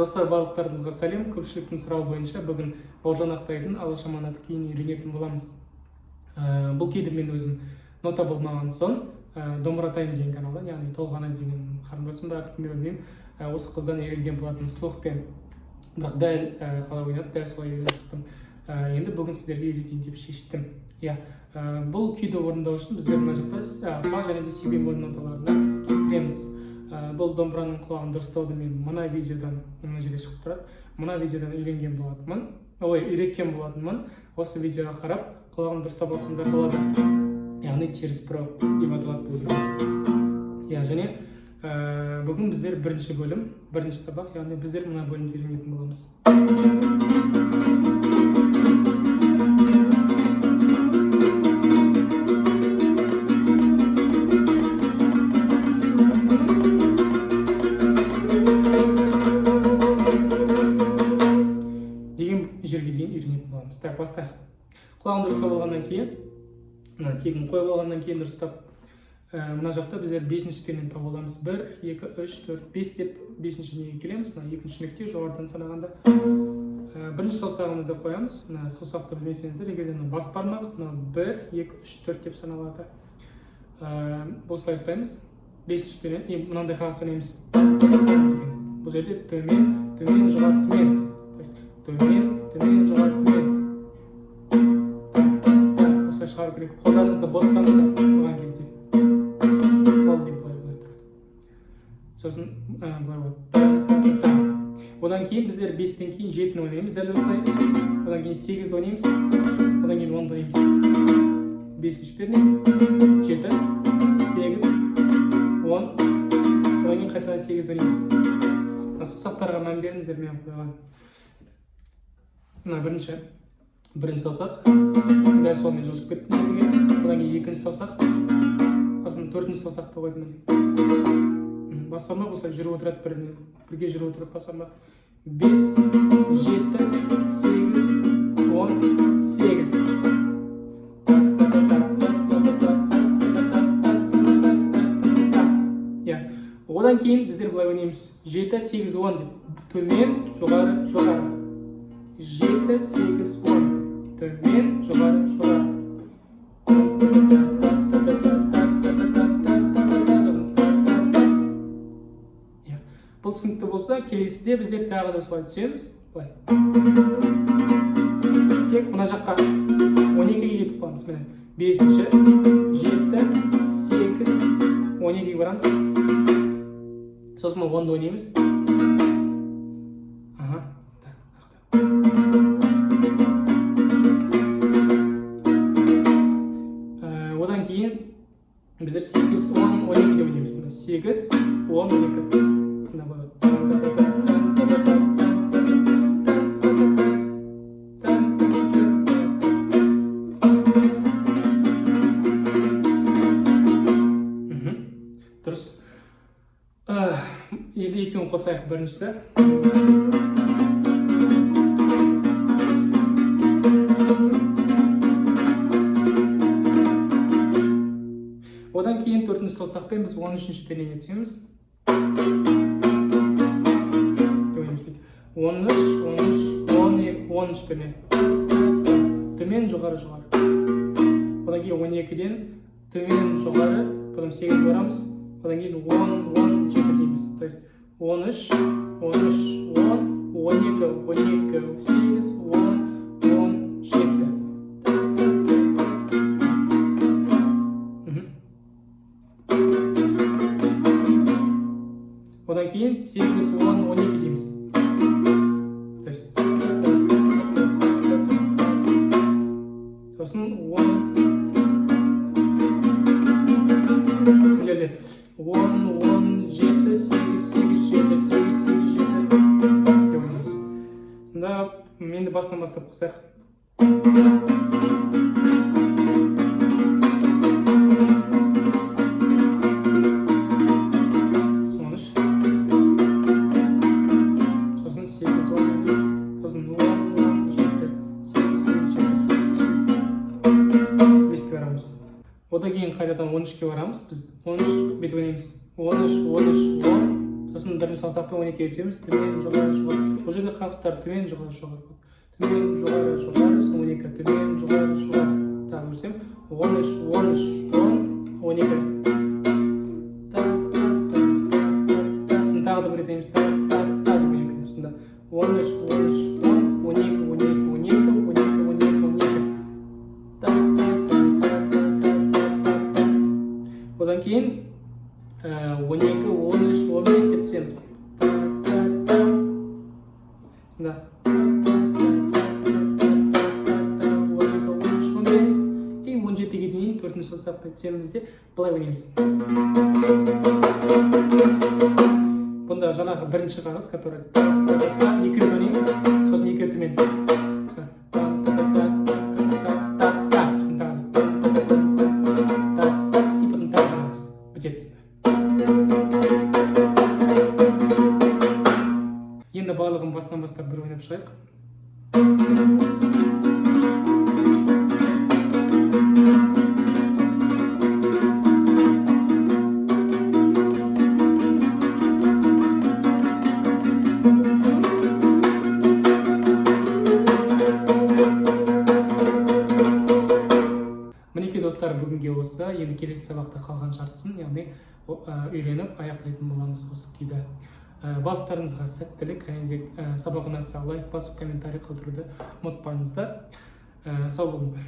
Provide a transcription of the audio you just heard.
Достар, барлықтарыңызға сәлем. Көпшіліктің сұрауы бойынша бүгін Бауыржан Ақтайдың Алаш Аманаты күйін үйренетін боламыз. Бұл күйді мен өзім нота болмаған соң Домбыра деген каналдан, яғни толғана деген қарындасым да білмеймін, осы қыздан үйренген болатын слухпен. Бірақ дәл қалай ойнады, дәл солай үйреніп шықтым. Енді бүгін сіздерге үйретейін деп шештім. Бұл күйді орындау үшін біздер мына жақта фа және де си бемоль ноталарына келтіреміз. Бұл домбыраның құлағын дұрыстауды мен мына видеодан, мына жерде шығып тұрады, мына видеодан үйреткен болатынмын. Осы видеоға қарап, құлағын дұрыстап алсаңдар болады. Яғни теріс бұрау деп аталады бұл видео. Және бүгін біздер бірінші бөлім, бірінші сабақ, яғни біздер мына бөлімді үйренетін боламыз. Жерге дейін үйренетін боламыз. Бастайық. Құлағын дұрыстап алғаннан кейін, тегін қойып алғаннан кейін дұрыстап, мына жақта біздер 5-ші пеннен тауып аламыз. 1, 2, 3, 4, 5 деп 5-ші неге келеміз. Мына 2-ші нүкте жоғарыдан санағанда. Бірінші саусағымызды қоямыз. Мына саусақты білмесеңіздер, егер де бас бармақ, 1, 2, 3, 4 деп саналады. Осылай ұстаймыз. 5-ші пеннен мынандай қағаз санаймыз. Бұл жерде төмен, төмен, жоғары, төмен. Төмен, төмен, жоғары, төмен. Осылай шығару керек. Қолдарыңызды бостандырып тұрған кезде. Қол деп былай тұрады. Сосын былай болады. Одан кейін біздер 5-тен кейін 7-ні ойнаймыз. Дәл осылай. Одан кейін 8-ді ойнаймыз. Одан кейін 10-ды ойнаймыз. 5-ші перне, 7, 8, 10. Одан кейін қайтадан 8-ді ойнаймыз. Саусақтарға мән беріңіздер, мен қойған. Мына бірінші саусақ, дәл солмен жылжып кетті. Одан кейін екінші саусақ, сосын төртінші саусақты қойдым. Бас бармақ осылай жүріп отырады, бірге жүріп отырады бас бармақ. 5, 7, 8, 10, 8. Одан кейін біздер былай ойнаймыз. 7, 8, 10 деп. Төмен, жоғары, жоғары. 7, 8, 10. Төмен, жоғары, жоғары. Бұл түсінікті болса, келесіде біздер тағы да солай түсеміз. Тек мына жаққа 12-ге кетіп қаламыз. 5-ші, 7, 8, 12-ге барамыз. Сосын 10-ды ойнаймыз. Одан кейін біздер 8, 10, 12 де ойнаймыз. 8, 10, 12. Дұрыс. Енді екеуін қосайық. Біріншісі. Одан кейін 4-ші саусақпен біз 13-ші пернеге түсеміз. 13-ші перне. Төмен, жоғары, жоғары. Одан кейін 12-ден төмен, жоғары, потом 8 барамыз. Одан кейін 10, 7 дейміз. То есть 13, 10, 12, 8, 10, 7. Одан кейін 8, 10, 12 дейміз. То есть Енді басынан бастап қосайық. Одан кейін қайтадан 13-ке барамыз. Біз 13 бүйтіп ойнаймыз. 13, 10. Сосын бірінші саусақпен 12-ге өтеміз. Төмен, жоғары, жоғары. Бұл жерде қағыстар төмен, жоғары, жоғары. Төмен, жоғары, жоғары. Сосын 12. Төмен, жоғары, жоғары. Тағы көрсем. 13, 10. Сосын тағы да бір етеміз. Тағы 12. Сонда 13, 10. 12. Одан кейін 12, 13, 15 деп түсеміз. Сонда 12, 13, 15 и 17-ге дейін 4-ші саусақпен түсеміз де былай ойнаймыз. Бұнда жаңағы бірінші қағаз, который 2 рет ойнаймыз, сосын 2 рет төмен. Енді барлығын бастан бастап бір ойнап шығайық. Мінекей достар, бүгінге осы. Енді келесі сабақта қалған жартысын, яғни үйреніп аяқтайтын боламыз осы күйді. Барлықтарыңызға сәттілік және де сабағына лайк басып комментарий қалдыруды ұмытпаңыздар. Сау болыңыздар.